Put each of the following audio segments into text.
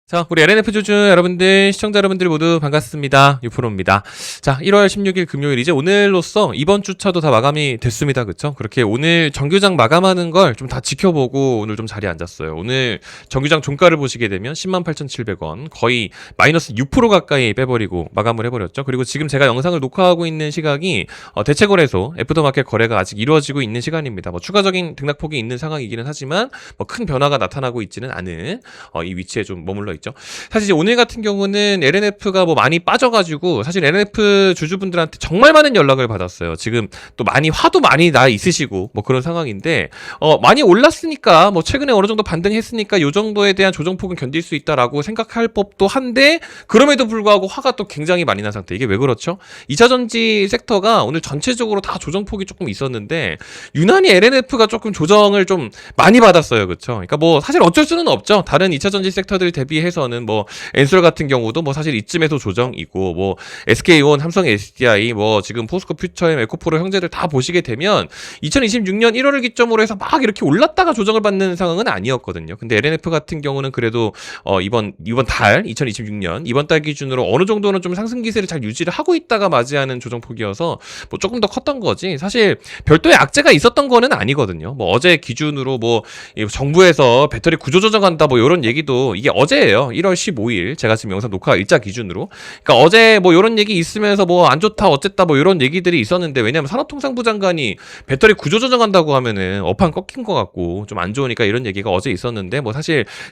자, 우리 LNF 주주 여러분들, 시청자 여러분들 모두 반갑습니다. 유프로입니다. 자, 1월 16일 금요일이제 오늘로써 이번 주차도 다 마감이 됐습니다. 그쵸? 그렇게 오늘 정규장 마감하는 걸 좀 다 지켜보고 오늘 좀 자리에 앉았어요. 오늘 정규장 종가를 보시게 되면 108,700원, 거의 마이너스 6% 가까이 빼버리고 마감을 해버렸죠. 그리고 지금 제가 영상을 녹화하고 있는 시각이 대체거래소, 애프터마켓 거래가 아직 이루어지고 있는 시간입니다. 뭐 추가적인 등락폭이 있는 상황이기는 하지만 뭐 큰 변화가 나타나고 있지는 않은 이 위치에 좀 머물러 있죠. 사실 이제 오늘 같은 경우는 LNF가 뭐 많이 빠져가지고 사실 LNF 주주분들한테 정말 많은 연락을 받았어요. 지금 또 많이 화도 많이 나 있으시고 뭐 그런 상황인데 많이 올랐으니까 뭐 최근에 어느 정도 반등했으니까 요 정도에 대한 조정폭은 견딜 수 있다라고 생각할 법도 한데 그럼에도 불구하고 화가 또 굉장히 많이 난 상태. 이게 왜 그렇죠? 2차전지 섹터가 오늘 전체적으로 다 조정폭이 조금 있었는데 유난히 LNF가 조금 조정을 좀 많이 받았어요. 그렇죠? 그러니까 뭐 사실 어쩔 수는 없죠. 다른 2차전지 섹터들 대비해서는 뭐 엔솔 같은 경우도 뭐 사실 이쯤에서 조정이고 뭐 SK온, 삼성 SDI 뭐 지금 포스코 퓨처엠, 에코프로 형제들 다 보시게 되면 2026년 1월을 기점으로 해서 막 이렇게 올랐다가 조정을 받는 상황은 아니었거든요. 근데 LNF 같은 경우는 그래도 이번 달 2026년 이번 달 기준으로 어느 정도는 좀 상승 기세를 잘 유지를 하고 있다가 맞이하는 조정폭이어서 뭐 조금 더 컸던 거지. 사실 별도의 악재가 있었던 거는 아니거든요. 뭐 어제 기준으로 뭐 정부에서 배터리 구조 조정한다 뭐 이런 얘기도 이게 어제예요. 1월 15일 제가 지금 영상 녹화 일자 기준으로. 그러니까 어제 뭐 이런 얘기 있으면서 뭐 안 좋다 어쨌다 뭐 이런 얘기들이 있었는데 왜냐면 산업통상부 장관이 배터리 구조 조정한다고 하면은 업황 꺾인 것 같고 좀 안 좋으니까 이런 얘기가 어제 있었는데 뭐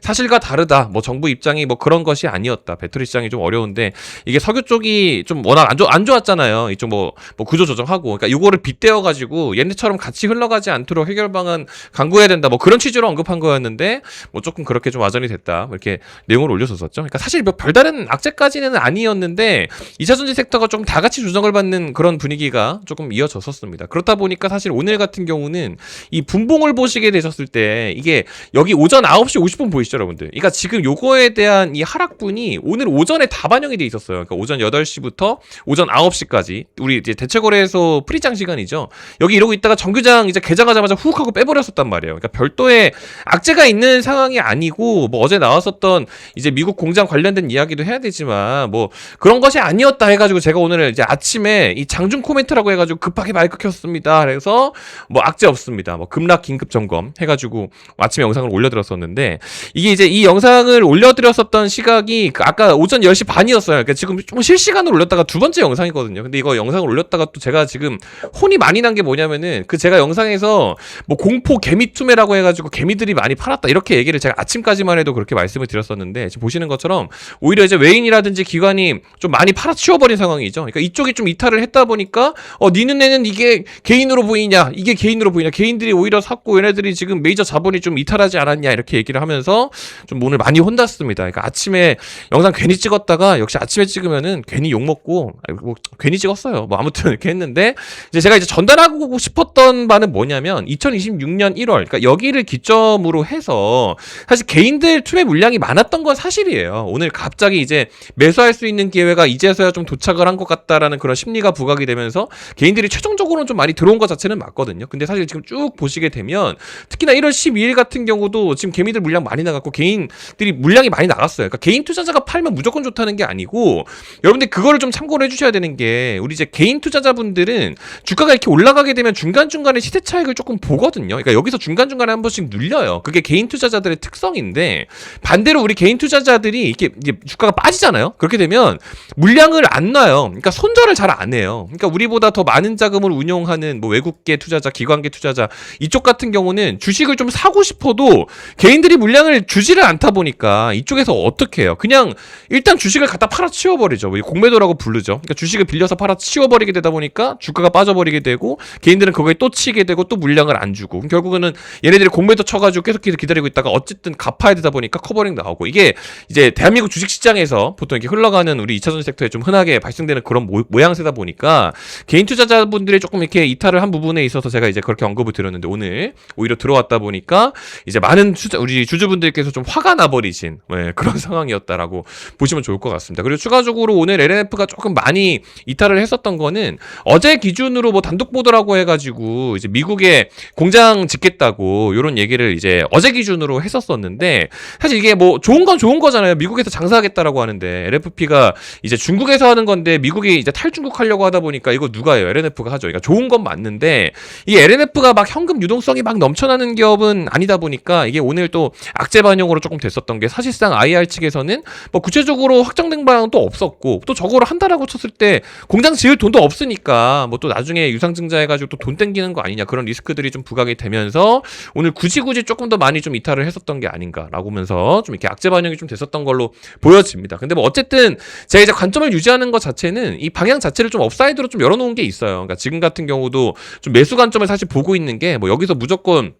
사실과 다르다. 뭐 정부 입장이 뭐 그런 것이 아니었다. 배터리 시장이 좀 어려운데 이게 석유 쪽이 좀 워낙 안 좋았잖아요. 이쪽 뭐 구조 조정하고 그러니까 이거를 빗대어 가지고 얘네처럼 같이 흘러가지 않도록 해결 방안 강구해야 된다. 뭐 그런 취지로 언급한 거였는데 뭐 조금 그렇게 좀 와전이 됐다. 이렇게 내용을 올려줬었죠. 그러니까 사실 뭐 별다른 악재까지는 아니었는데 2차전지 섹터가 좀 다 같이 조정을 받는 그런 분위기가 조금 이어졌었습니다. 그렇다 보니까 사실 오늘 같은 경우는 이 분봉을 보시게 되셨을 때 이게 여기 오전 9시 50분 보이시죠, 여러분들? 그러니까 지금 요거에 대한 이 하락분이 오늘 오전에 다 반영이 돼 있었어요. 그러니까 오전 8시부터 오전 9시까지 우리 이제 대체거래소 프리장 시간이죠. 여기 이러고 있다가 정규장 이제 개장하자마자 훅 하고 빼버렸었단 말이에요. 그러니까 별도의 악재가 있는 상황이 아니고 뭐 어제 나왔었던 이제 미국 공장 관련된 이야기도 해야 되지만 뭐 그런 것이 아니었다 해가지고 제가 오늘 이제 아침에 이 장중 코멘트라고 해가지고 급하게 마이크 켰습니다. 그래서 뭐 악재 없습니다. 뭐 급락 긴급 점검 해가지고 아침에 영상을 올려드렸었는데 이게 이제 이 영상을 올려드렸었던 시각이 아까 오전 10시 반이었어요. 그러니까 지금 좀 실시간으로 올렸다가 두 번째 영상이거든요. 근데 이거 영상을 올렸다가 또 제가 지금 혼이 많이 난 게 뭐냐면은 그 제가 영상에서 뭐 공포 개미투매라고 해가지고 개미들이 많이 팔았다 이렇게 얘기를 제가 아침까지만 해도 그렇게 말씀을 드렸었는데 지금 보시는 것처럼 오히려 이제 외인이라든지 기관이 좀 많이 팔아치워버린 상황이죠. 그러니까 이쪽이 좀 이탈을 했다 보니까 니네는 이게 개인으로 보이냐 이게 개인으로 보이냐 개인들이 오히려 샀고 얘네들이 지금 메이저 자본이 좀 이탈하지 않았냐 이렇게 얘기를 하면서 좀 오늘 많이 혼났습니다. 그러니까 아침에 영상 괜히 찍었다가 역시 아침에 찍으면은 괜히 욕먹고 뭐 괜히 찍었어요. 뭐 아무튼 이렇게 했는데 이제 제가 이제 전달하고 싶었던 바는 뭐냐면 2026년 1월 그러니까 여기를 기점으로 해서 사실 개인들 투매 물량이 많았던 건 사실이에요. 오늘 갑자기 이제 매수할 수 있는 기회가 이제서야 좀 도착을 한 것 같다라는 그런 심리가 부각이 되면서 개인들이 최종적으로는 좀 많이 들어온 것 자체는 맞거든요. 근데 사실 지금 쭉 보시게 되면 특히나 1월 12일 같은 경우도 지금 개미들 물량 많이 나갔고 개인들이 물량이 많이 나갔어요. 그러니까 개인 투자자가 팔면 무조건 좋다는 게 아니고 여러분들 그거를 좀 참고를 해주셔야 되는 게 우리 이제 개인 투자자분들은 주가가 이렇게 올라가게 되면 중간중간에 시세 차익을 조금 보거든요. 그러니까 여기서 중간중간에 한 번씩 눌려요. 그게 개인 투자자들의 특성인데 반대로 우리 개인 투자자들이 이렇게 이제 주가가 빠지잖아요. 그렇게 되면 물량을 안 놔요. 그러니까 손절을 잘 안 해요. 그러니까 우리보다 더 많은 자금을 운용하는 뭐 외국계 투자자, 기관계 투자자 이쪽 같은 경우는 주식을 좀 사고 싶어도 개인들이 물량을 주지를 않다 보니까 이쪽에서 어떻게 해요? 그냥 일단 주식을 갖다 팔아치워버리죠. 공매도라고 부르죠. 그러니까 주식을 빌려서 팔아치워버리게 되다 보니까 주가가 빠져버리게 되고 개인들은 그거에 또 치게 되고 또 물량을 안 주고 결국은 얘네들이 공매도 쳐가지고 계속 기다리고 있다가 어쨌든 갚아야 되다 보니까 커버링 나오고 이게 이제 대한민국 주식시장에서 보통 이렇게 흘러가는 우리 2차전지 섹터에 좀 흔하게 발생되는 그런 모양새다 보니까 개인 투자자분들이 조금 이렇게 이탈을 한 부분에 있어서 제가 이제 그렇게 언급을 드렸는데 오늘 오히려 들어왔다 보니까 이제 많은 우리 주주분들께서 좀 화가 나버리신 그런 상황이었다라고 보시면 좋을 것 같습니다. 그리고 추가적으로 오늘 LNF가 조금 많이 이탈을 했었던 거는 어제 기준으로 뭐 단독 보도라고 해가지고 이제 미국에 공장 짓겠다고 이런 얘기를 이제 어제 기준으로 했었었는데 사실 이게 뭐 좋은 좋은 건 좋은 거잖아요. 미국에서 장사하겠다라고 하는데 LFP가 이제 중국에서 하는 건데 미국이 이제 탈중국 하려고 하다 보니까 이거 누가 해요? LNF가 하죠. 그러니까 좋은 건 맞는데 이 LNF가 막 현금 유동성이 막 넘쳐나는 기업은 아니다 보니까 이게 오늘 또 악재 반영으로 조금 됐었던 게 사실상 IR 측에서는 뭐 구체적으로 확정된 바는 또 없었고 또 저거를 한다라고 쳤을 때 공장 지을 돈도 없으니까 뭐 또 나중에 유상증자 해가지고 또 돈 땡기는 거 아니냐 그런 리스크들이 좀 부각이 되면서 오늘 굳이 조금 더 많이 좀 이탈을 했었던 게 아닌가라고 하면서 좀 이렇게 악재 반영이 좀 됐었던 걸로 보여집니다. 근데 뭐 어쨌든 제가 이제 관점을 유지하는 것 자체는 이 방향 자체를 좀 업사이드로 좀 열어놓은 게 있어요. 그러니까 지금 같은 경우도 좀 매수 관점을 사실 보고 있는 게 뭐 여기서 무조건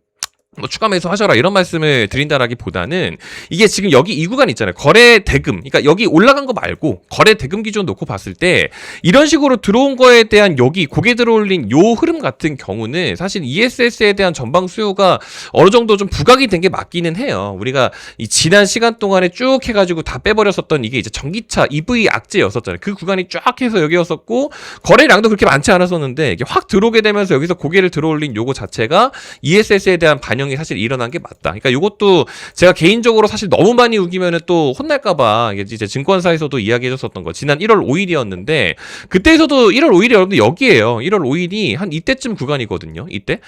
뭐 추가 매수 하셔라 이런 말씀을 드린다라기보다는 이게 지금 여기 이 구간 있잖아요. 거래 대금. 그러니까 여기 올라간 거 말고 거래 대금 기준 놓고 봤을 때 이런 식으로 들어온 거에 대한 여기 고개 들어올린 요 흐름 같은 경우는 사실 ESS에 대한 전방 수요가 어느 정도 좀 부각이 된 게 맞기는 해요. 우리가 이 지난 시간 동안에 쭉 해가지고 다 빼버렸었던 이게 이제 전기차 EV 악재였었잖아요. 그 구간이 쫙 해서 여기였었고 거래량도 그렇게 많지 않았었는데 이게 확 들어오게 되면서 여기서 고개를 들어올린 요거 자체가 ESS에 대한 반영 이 사실 일어난 게 맞다. 그러니까 이것도 제가 개인적으로 사실 너무 많이 우기면은 또 혼날까봐 이제 증권사에서도 이야기해줬었던 거. 지난 1월 5일이었는데 그때에서도 1월 5일이 여러분들 여기에요. 1월 5일이 한 이때쯤 구간이거든요. 이때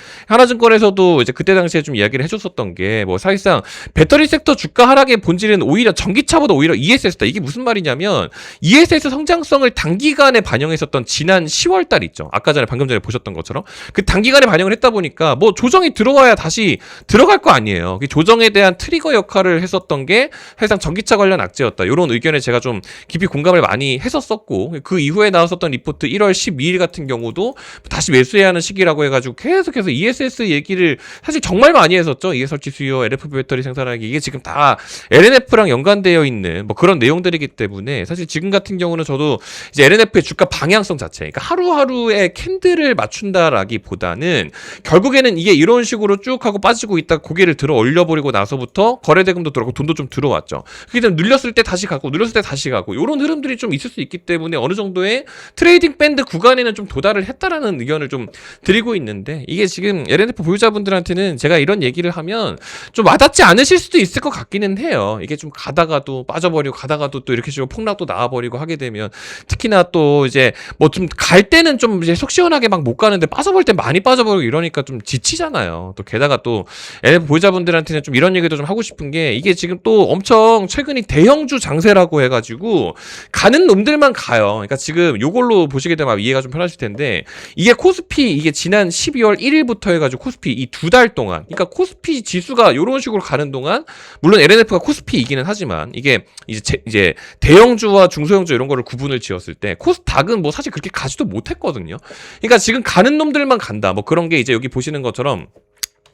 하나증권에서도 이제 그때 당시에 좀 이야기를 해줬었던 게 뭐 사실상 배터리 섹터 주가 하락의 본질은 오히려 전기차보다 오히려 ESS다. 이게 무슨 말이냐면 ESS 성장성을 단기간에 반영했었던 지난 10월 달 있죠. 아까 전에 방금 전에 보셨던 것처럼 그 단기간에 반영을 했다 보니까 뭐 조정이 들어와야 다시 들어갈 거 아니에요. 조정에 대한 트리거 역할을 했었던 게 사실상 전기차 관련 악재였다. 이런 의견에 제가 좀 깊이 공감을 많이 했었었고 그 이후에 나왔었던 리포트 1월 12일 같은 경우도 다시 매수해야 하는 시기라고 해가지고 계속해서 ESS 얘기를 사실 정말 많이 했었죠. 이해설치 수요, LFP 배터리 생산하기 이게 지금 다 LNF랑 연관되어 있는 뭐 그런 내용들이기 때문에 사실 지금 같은 경우는 저도 이제 LNF의 주가 방향성 자체 그러니까 하루하루의 캔들을 맞춘다라기보다는 결국에는 이게 이런 식으로 쭉 하고 빠지고 있다 고개를 들어 올려버리고 나서부터 거래대금도 들어가고 돈도 좀 들어왔죠. 그게 좀 눌렸을 때 다시 가고 눌렸을 때 다시 가고 이런 흐름들이 좀 있을 수 있기 때문에 어느 정도의 트레이딩 밴드 구간에는 좀 도달을 했다라는 의견을 좀 드리고 있는데 이게 지금 LNF 보유자분들한테는 제가 이런 얘기를 하면 좀 와닿지 않으실 수도 있을 것 같기는 해요. 이게 좀 가다가도 빠져버리고 가다가도 또 이렇게 식으로 폭락도 나와버리고 하게 되면 특히나 또 이제 뭐 좀 갈 때는 좀 이제 속 시원하게 막 못 가는데 빠져버릴 때 많이 빠져버리고 이러니까 좀 지치잖아요. 또 게다가 또 LNF 보유자분들한테는 좀 이런 얘기도 좀 하고 싶은 게 이게 지금 또 엄청 최근이 대형주 장세라고 해가지고 가는 놈들만 가요. 그러니까 지금 요걸로 보시게 되면 이해가 좀 편하실 텐데 이게 코스피 이게 지난 12월 1일부터 해가지고 코스피 이 2달 동안 그러니까 코스피 지수가 요런 식으로 가는 동안 물론 LNF가 코스피이기는 하지만 이게 이제 대형주와 중소형주 이런 거를 구분을 지었을 때 코스닥은 뭐 사실 그렇게 가지도 못했거든요. 그러니까 지금 가는 놈들만 간다. 뭐 그런 게 이제 여기 보시는 것처럼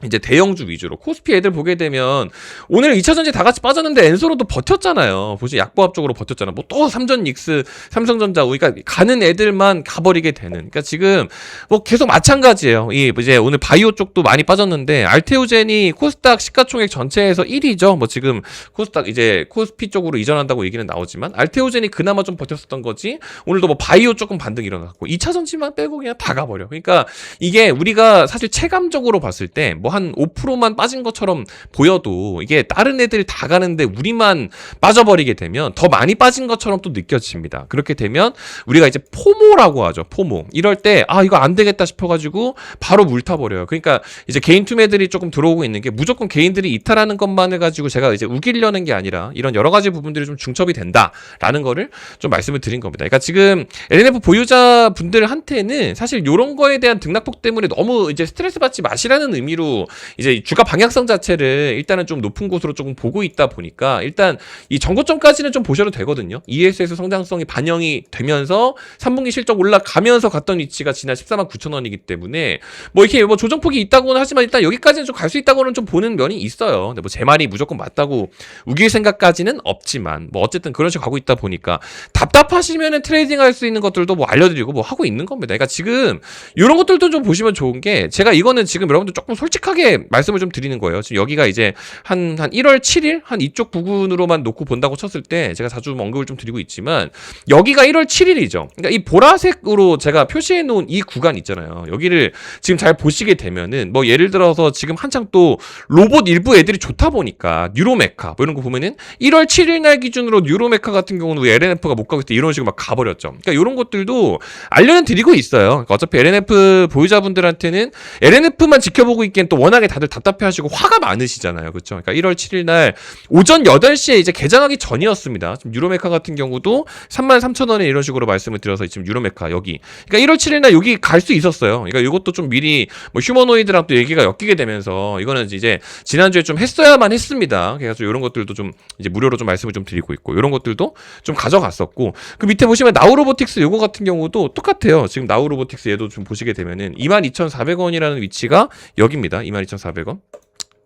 이제 대형주 위주로 코스피 애들 보게 되면 오늘 2차전지 다 같이 빠졌는데 엔소로도 버텼잖아요. 보시 약보합적으로 버텼잖아. 뭐 또 삼전닉스, 삼성전자 그러니까 가는 애들만 가버리게 되는. 그러니까 지금 뭐 계속 마찬가지예요. 이 이제 오늘 바이오 쪽도 많이 빠졌는데 알테오젠이 코스닥 시가총액 전체에서 1위죠. 뭐 지금 코스닥 이제 코스피 쪽으로 이전한다고 얘기는 나오지만 알테오젠이 그나마 좀 버텼었던 거지. 오늘도 뭐 바이오 조금 반등 일어났고 2차전지만 빼고 그냥 다 가버려. 그러니까 이게 우리가 사실 체감적으로 봤을 때 뭐 한 5%만 빠진 것처럼 보여도 이게 다른 애들 다 가는데 우리만 빠져버리게 되면 더 많이 빠진 것처럼 또 느껴집니다. 그렇게 되면 우리가 이제 포모라고 하죠. 포모. 이럴 때 이거 안 되겠다 싶어가지고 바로 물타버려요. 그러니까 이제 개인 투매들이 조금 들어오고 있는 게 무조건 개인들이 이탈하는 것만 해가지고 제가 이제 우기려는 게 아니라 이런 여러 가지 부분들이 좀 중첩이 된다라는 거를 좀 말씀을 드린 겁니다. 그러니까 지금 LNF 보유자분들한테는 사실 이런 거에 대한 등락폭 때문에 너무 이제 스트레스 받지 마시라는 의미로 이제 주가 방향성 자체를 일단은 좀 높은 곳으로 조금 보고 있다 보니까 일단 이 전고점까지는 좀 보셔도 되거든요. ESS 성장성이 반영이 되면서 3분기 실적 올라가면서 갔던 위치가 지난 14만 9천 원이기 때문에 뭐 이렇게 뭐 조정폭이 있다고는 하지만 일단 여기까지는 좀 갈 수 있다고는 좀 보는 면이 있어요. 근데 뭐 제 말이 무조건 맞다고 우길 생각까지는 없지만 뭐 어쨌든 그런 식으로 가고 있다 보니까 답답하시면은 트레이딩 할 수 있는 것들도 뭐 알려드리고 뭐 하고 있는 겁니다. 그러니까 지금 이런 것들도 좀 보시면 좋은 게 제가 이거는 지금 여러분들 조금 솔직하게 정확하게 말씀을 좀 드리는 거예요. 지금 여기가 이제 한 1월 7일 한 이쪽 부근으로만 놓고 본다고 쳤을 때 제가 자주 언급을 좀 드리고 있지만 여기가 1월 7일이죠. 그러니까 이 보라색으로 제가 표시해 놓은 이 구간 있잖아요. 여기를 지금 잘 보시게 되면은 뭐 예를 들어서 지금 한창 또 로봇 일부 애들이 좋다 보니까 뉴로메카 뭐 이런 거 보면은 1월 7일 날 기준으로 뉴로메카 같은 경우는 LNF가 못 가고 있을 때 이런 식으로 막 가버렸죠. 그러니까 이런 것들도 알려는 드리고 있어요. 그러니까 어차피 LNF 보유자분들한테는 LNF만 지켜보고 있기엔 또 워낙에 다들 답답해하시고 화가 많으시잖아요. 그렇죠? 그러니까 1월 7일 날 오전 8시에 이제 개장하기 전이었습니다. 지금 유로메카 같은 경우도 33,000원에 이런 식으로 말씀을 드려서 지금 유로메카 여기. 그러니까 1월 7일 날 여기 갈 수 있었어요. 그러니까 이것도 좀 미리 뭐 휴머노이드랑 또 얘기가 엮이게 되면서 이거는 이제 지난주에 좀 했어야만 했습니다. 그래서 이런 것들도 좀 이제 무료로 좀 말씀을 좀 드리고 있고 이런 것들도 좀 가져갔었고 그 밑에 보시면 나우로보틱스 요거 같은 경우도 똑같아요. 지금 나우로보틱스 얘도 좀 보시게 되면은 22,400원이라는 위치가 여기입니다. 22,400원.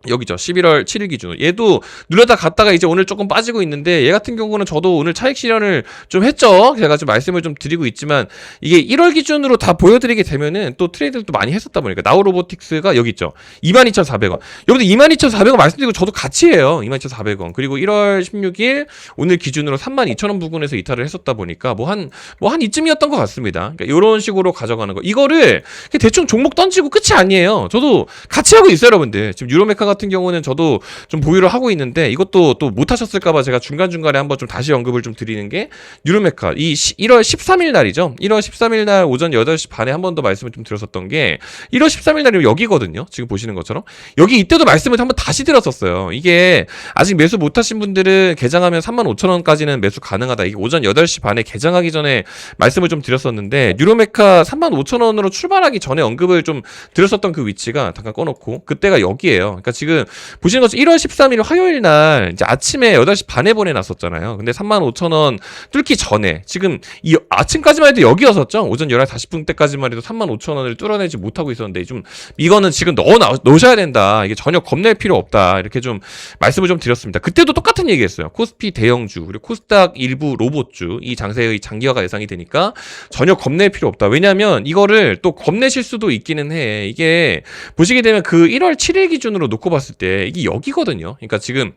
여기죠. 11월 7일 기준으로. 얘도 눌렀다 갔다가 이제 오늘 조금 빠지고 있는데 얘 같은 경우는 저도 오늘 차익 실현을 좀 했죠. 제가 지금 말씀을 좀 드리고 있지만 이게 1월 기준으로 다 보여드리게 되면은 또 트레이드를 또 많이 했었다 보니까 나우로보틱스가 여기 있죠. 22,400원. 여러분들 22,400원 말씀드리고 저도 같이 해요. 22,400원. 그리고 1월 16일 오늘 기준으로 32,000원 부근에서 이탈을 했었다 보니까 뭐 한 이쯤이었던 것 같습니다. 그러니까 이런 식으로 가져가는 거. 이거를 대충 종목 던지고 끝이 아니에요. 저도 같이 하고 있어요, 여러분들. 지금 유로메카 같은 경우는 저도 좀 보유를 하고 있는데 이것도 또 못하셨을까봐 제가 중간중간에 한번 좀 다시 언급을 좀 드리는 게 뉴로메카 이 1월 13일 날이죠. 1월 13일 날 오전 8시 반에 한 번 더 말씀을 좀 드렸었던 게 1월 13일 날이 여기거든요. 지금 보시는 것처럼 여기 이때도 말씀을 한번 다시 드렸었어요. 이게 아직 매수 못하신 분들은 개장하면 35,000원까지는 매수 가능하다. 이게 오전 8시 반에 개장하기 전에 말씀을 좀 드렸었는데 뉴로메카 35,000원으로 출발하기 전에 언급을 좀 드렸었던 그 위치가 잠깐 꺼놓고 그때가 여기예요. 그러니까 지금 보시는 것처럼 1월 13일 화요일 날 이제 아침에 8시 반에 보내놨었잖아요. 근데 35,000원 뚫기 전에 지금 이 아침까지만 해도 여기였었죠. 오전 11시 40분 때까지만 해도 35,000원을 뚫어내지 못하고 있었는데 좀 이거는 지금 넣으셔야 된다. 이게 전혀 겁낼 필요 없다. 이렇게 좀 말씀을 좀 드렸습니다. 그때도 똑같은 얘기했어요. 코스피 대형주 그리고 코스닥 일부 로봇주 이 장세의 장기화가 예상이 되니까 전혀 겁낼 필요 없다. 왜냐하면 이거를 또 겁내실 수도 있기는 해. 이게 보시게 되면 그 1월 7일 기준으로 놓고 봤을 때 이게 여기거든요. 그러니까 지금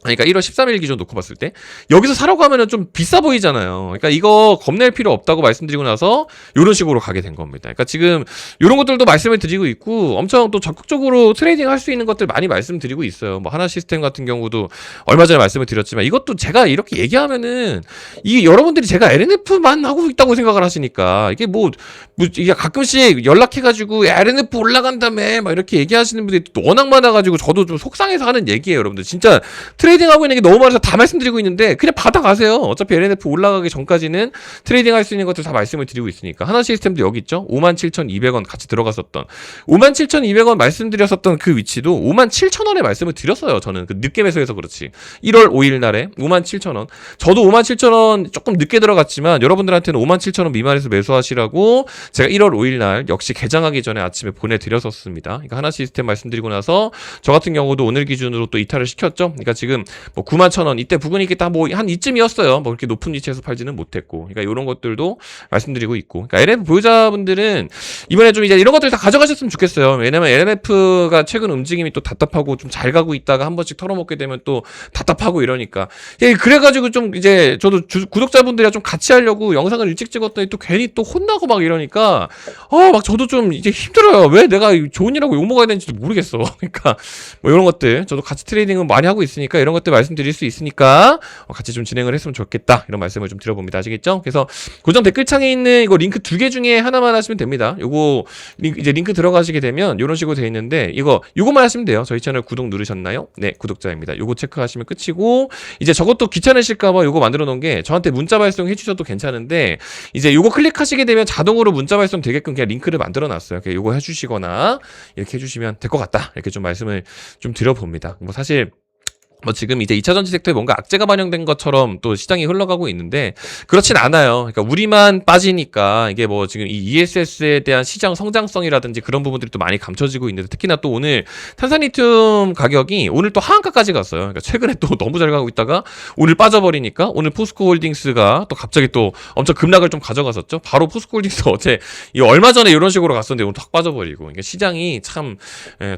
1월 13일 기준 놓고 봤을 때 여기서 사라고 하면은 좀 비싸 보이잖아요. 그러니까 이거 겁낼 필요 없다고 말씀드리고 나서 이런 식으로 가게 된 겁니다. 그러니까 지금 이런 것들도 말씀을 드리고 있고 엄청 또 적극적으로 트레이딩 할 수 있는 것들 많이 말씀드리고 있어요. 뭐 하나 시스템 같은 경우도 얼마 전에 말씀을 드렸지만 이것도 제가 이렇게 얘기하면은 이게 여러분들이 제가 LNF만 하고 있다고 생각을 하시니까 이게 뭐 이게 가끔씩 연락해가지고 LNF 올라간다며 막 이렇게 얘기하시는 분들이 워낙 많아가지고 저도 좀 속상해서 하는 얘기예요, 여러분들. 진짜 트레이딩하고 있는 게 너무 많아서 다 말씀드리고 있는데 그냥 받아가세요. 어차피 LNF 올라가기 전까지는 트레이딩 할 수 있는 것들 다 말씀을 드리고 있으니까. 하나 시스템도 여기 있죠. 57,200원 같이 들어갔었던 57,200원 말씀드렸었던 그 위치도 57,000원에 말씀을 드렸어요. 저는 그 늦게 매수해서 그렇지. 1월 5일 날에 57,000원. 저도 57,000원 조금 늦게 들어갔지만 여러분들한테는 57,000원 미만에서 매수하시라고 제가 1월 5일 날 역시 개장하기 전에 아침에 보내드렸었습니다. 그러니까 하나 시스템 말씀드리고 나서 저 같은 경우도 오늘 기준으로 또 이탈을 시켰죠. 그러니까 지금 뭐 91,000원 이때 부근이 딱 뭐 한 이쯤이었어요. 뭐 그렇게 높은 위치에서 팔지는 못했고, 그러니까 이런 것들도 말씀드리고 있고, 그러니까 LNF 보유자분들은 이번에 좀 이제 이런 것들 다 가져가셨으면 좋겠어요. 왜냐면 LNF가 최근 움직임이 또 답답하고 좀 잘 가고 있다가 한 번씩 털어먹게 되면 또 답답하고 이러니까. 그래가지고 좀 이제 저도 구독자분들이랑 좀 같이 하려고 영상을 일찍 찍었더니 또 괜히 또 혼나고 막 이러니까 막 저도 좀 이제 힘들어요. 왜 내가 좋은 일하고 욕먹어야 되는지도 모르겠어. 그러니까 뭐 이런 것들 저도 같이 트레이딩은 많이 하고 있으니까 이런 것들 말씀드릴 수 있으니까 같이 좀 진행을 했으면 좋겠다 이런 말씀을 좀 드려봅니다. 아시겠죠? 그래서 고정 댓글창에 있는 이거 링크 2개 중에 하나만 하시면 됩니다. 요거 링크 들어가시게 되면 이런 식으로 되어 있는데 요거만 하시면 돼요. 저희 채널 구독 누르셨나요? 네, 구독자입니다. 요거 체크하시면 끝이고, 이제 저것도 귀찮으실까봐 요거 만들어 놓은 게 저한테 문자 발송 해주셔도 괜찮은데 이제 요거 클릭하시게 되면 자동으로 문자 발송 되게끔 그냥 링크를 만들어 놨어요. 요거 해주시거나 이렇게 해주시면 될 것 같다 이렇게 좀 말씀을 좀 드려봅니다. 뭐 사실 뭐 지금 이제 2차 전지 섹터에 뭔가 악재가 반영된 것처럼 또 시장이 흘러가고 있는데 그렇진 않아요. 그러니까 우리만 빠지니까 이게 뭐 지금 이 ESS에 대한 시장 성장성이라든지 그런 부분들이 또 많이 감춰지고 있는데 특히나 또 오늘 탄산리튬 가격이 오늘 또 하한가까지 갔어요. 그러니까 최근에 또 너무 잘 가고 있다가 오늘 빠져버리니까 오늘 포스코홀딩스가 또 갑자기 또 엄청 급락을 좀 가져갔었죠. 바로 포스코홀딩스 어제 이 얼마 전에 이런 식으로 갔었는데 오늘 탁 빠져버리고 그러니까 시장이 참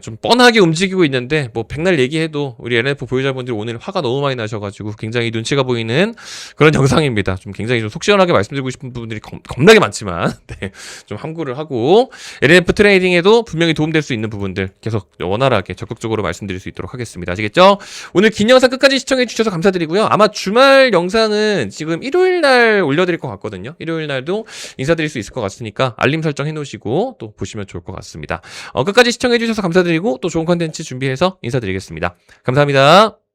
좀 뻔하게 움직이고 있는데 뭐 백날 얘기해도 우리 LNF 보유자분들이 오늘 화가 너무 많이 나셔가지고 굉장히 눈치가 보이는 그런 영상입니다. 좀 굉장히 좀 속 시원하게 말씀드리고 싶은 부분들이 겁나게 많지만 네, 좀 함구를 하고 LNF 트레이딩에도 분명히 도움될 수 있는 부분들 계속 원활하게 적극적으로 말씀드릴 수 있도록 하겠습니다. 아시겠죠? 오늘 긴 영상 끝까지 시청해 주셔서 감사드리고요. 아마 주말 영상은 지금 일요일 날 올려드릴 것 같거든요. 일요일 날도 인사드릴 수 있을 것 같으니까 알림 설정 해놓으시고 또 보시면 좋을 것 같습니다. 끝까지 시청해 주셔서 감사드리고 또 좋은 컨텐츠 준비해서 인사드리겠습니다. 감사합니다.